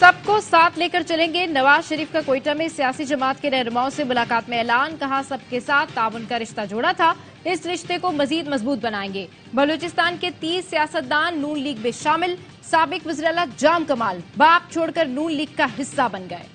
सबको साथ लेकर चलेंगे। नवाज शरीफ का कोयटा में सियासी जमात के रहनुमाओं से मुलाकात में ऐलान। कहा सबके साथ ताउन का रिश्ता जोड़ा था, इस रिश्ते को मजीद मजबूत बनाएंगे। बलूचिस्तान के 30 सियासतदान नून लीग में शामिल। साबिक वज़ीर-ए-आला जाम कमाल बाप छोड़कर नून लीग का हिस्सा बन गए।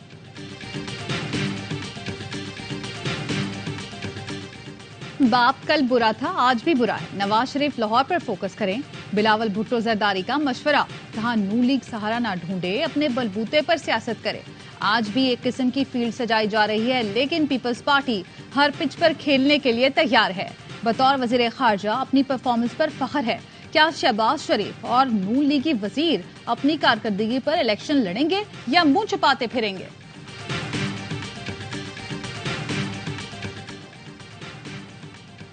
बाप कल बुरा था, आज भी बुरा है। नवाज शरीफ लाहौर पर फोकस करें। बिलावल भुट्टो जरदारी का मशवरा। कहा नून लीग सहारा ना ढूंढे, अपने बलबूते पर सियासत करे। आज भी एक किस्म की फील्ड सजाई जा रही है, लेकिन पीपल्स पार्टी हर पिच पर खेलने के लिए तैयार है। बतौर वजीर खारजा अपनी परफॉर्मेंस पर फख्र है। क्या शहबाज शरीफ और नून लीगी वजीर अपनी कारकर्दगी पर इलेक्शन लड़ेंगे या मुंह छुपाते फिरेंगे?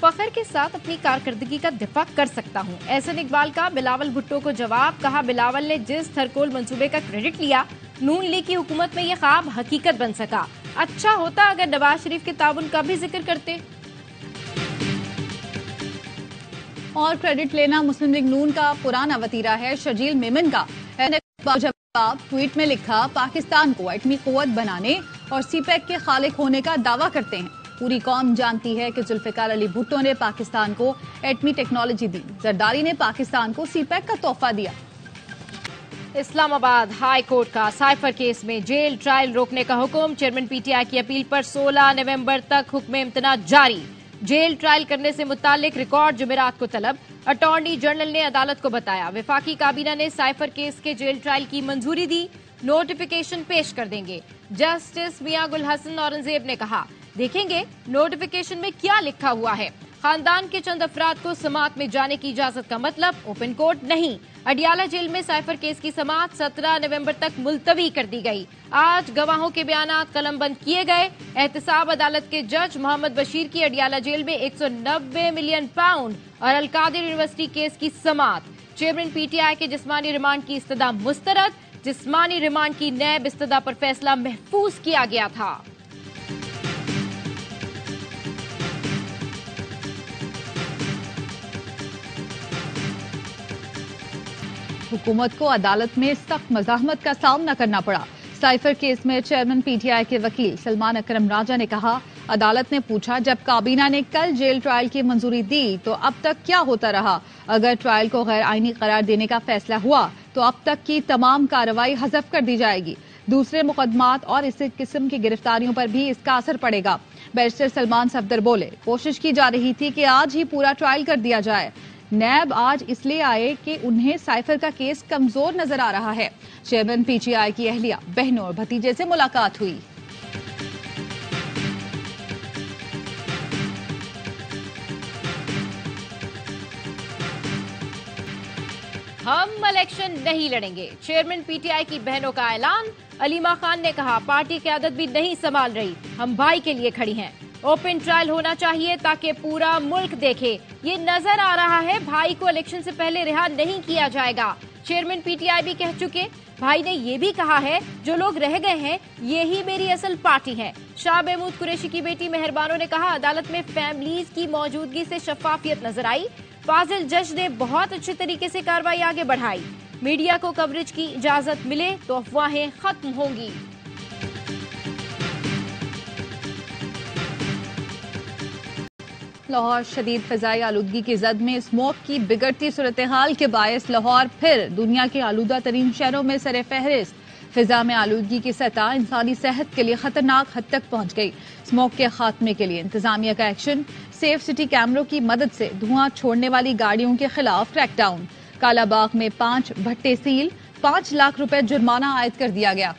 फखर के साथ अपनी कारकर्दगी का दिफा कर सकता हूं। एहसन इकबाल का बिलावल भुट्टो को जवाब। कहा बिलावल ने जिस थरकोल मंसूबे का क्रेडिट लिया, नून लीग की हुकूमत में यह ख्वाब हकीकत बन सका। अच्छा होता अगर नवाज शरीफ के ताउन का भी जिक्र करते। और क्रेडिट लेना मुस्लिम लीग नून का पुराना वतीरा है। शर्जील मेमन का जवाब ट्वीट में लिखा, पाकिस्तान को एटमी कुव्वत बनाने और सीपैक के खालिक होने का दावा करते हैं। पूरी कौम जानती है कि जुल्फिकार अली भुट्टो ने पाकिस्तान को एटमी टेक्नोलॉजी दी, जरदारी ने पाकिस्तान को सीपैक का तोहफा दिया। इस्लामाबाद हाई कोर्ट का साइफर केस में जेल ट्रायल रोकने का हुक्म। चेयरमैन पीटीआई की अपील पर 16 नवंबर तक हुक्म इम्तना जारी। जेल ट्रायल करने से मुतालिक रिकॉर्ड जुमेरात को तलब। अटॉर्नी जनरल ने अदालत को बताया, वफाकी काबीना ने साइफर केस के जेल ट्रायल की मंजूरी दी, नोटिफिकेशन पेश कर देंगे। जस्टिस मियां गुल हसन औरंगजेब ने कहा, देखेंगे नोटिफिकेशन में क्या लिखा हुआ है। खानदान के चंद अफराद को समात में जाने की इजाजत का मतलब ओपन कोर्ट नहीं। अडियाला जेल में साइफर केस की समात 17 नवंबर तक मुलतवी कर दी गई। आज गवाहों के बयानात कलमबंद किए गए। एहतसाब अदालत के जज मोहम्मद बशीर की अडियाला जेल में 190 मिलियन पाउंड और अलकादिर यूनिवर्सिटी केस की समात। चेयरमैन पीटीआई के जिस्मानी रिमांड की इस्तदा मुस्तरद। जिस्मानी रिमांड की नैब इस्तदा पर फैसला महफूज किया गया था। हुकूमत को अदालत में सख्त मज़ाहमत का सामना करना पड़ा। साइफर केस में चेयरमैन पीटीआई के वकील सलमान अकरम राजा ने कहा, अदालत ने पूछा, जब काबीना ने कल जेल ट्रायल की मंजूरी दी तो अब तक क्या होता रहा? अगर ट्रायल को गैर आईनी करार देने का फैसला हुआ तो अब तक की तमाम कार्रवाई हज़फ कर दी जाएगी। दूसरे मुकदमात और इस किस्म की गिरफ्तारियों पर भी इसका असर पड़ेगा। बैरिस्टर सलमान सफदर बोले, कोशिश की जा रही थी कि आज ही पूरा ट्रायल कर दिया जाए। नैब आज इसलिए आए कि उन्हें साइफर का केस कमजोर नजर आ रहा है। चेयरमैन पीटीआई की अहलिया, बहनों और भतीजे से मुलाकात हुई। हम इलेक्शन नहीं लड़ेंगे, चेयरमैन पीटीआई की बहनों का ऐलान। अलीमा खान ने कहा, पार्टी क़यादत भी नहीं संभाल रही, हम भाई के लिए खड़ी हैं। ओपन ट्रायल होना चाहिए ताकि पूरा मुल्क देखे। ये नजर आ रहा है भाई को इलेक्शन से पहले रिहा नहीं किया जाएगा। चेयरमैन पीटीआई भी कह चुके। भाई ने ये भी कहा है, जो लोग रह गए हैं यही मेरी असल पार्टी है। शाह महमूद कुरैशी की बेटी मेहरबानों ने कहा, अदालत में फैमिलीज की मौजूदगी से शफाफियत नजर आई। फाजिल जज ने बहुत अच्छे तरीके से कार्रवाई आगे बढ़ाई। मीडिया को कवरेज की इजाजत मिले तो अफवाहें खत्म होंगी। लाहौर शदीद फिजाई आलूदगी की जद में स्मोक की बिगड़ती सूरत हाल के बायस लाहौर फिर दुनिया के आलूदा तरीन शहरों में सरे फहरिस्त। फिजा में आलूदगी की सतह इंसानी सेहत के लिए खतरनाक हद तक पहुंच गई। स्मोक के खात्मे के लिए इंतजामिया का एक्शन। सेफ सिटी कैमरों की मदद से धुआं छोड़ने वाली गाड़ियों के खिलाफ क्रैकडाउन। कालाबाग में 5 भट्टे सील, 5 लाख रुपए जुर्माना आयद कर दिया गया।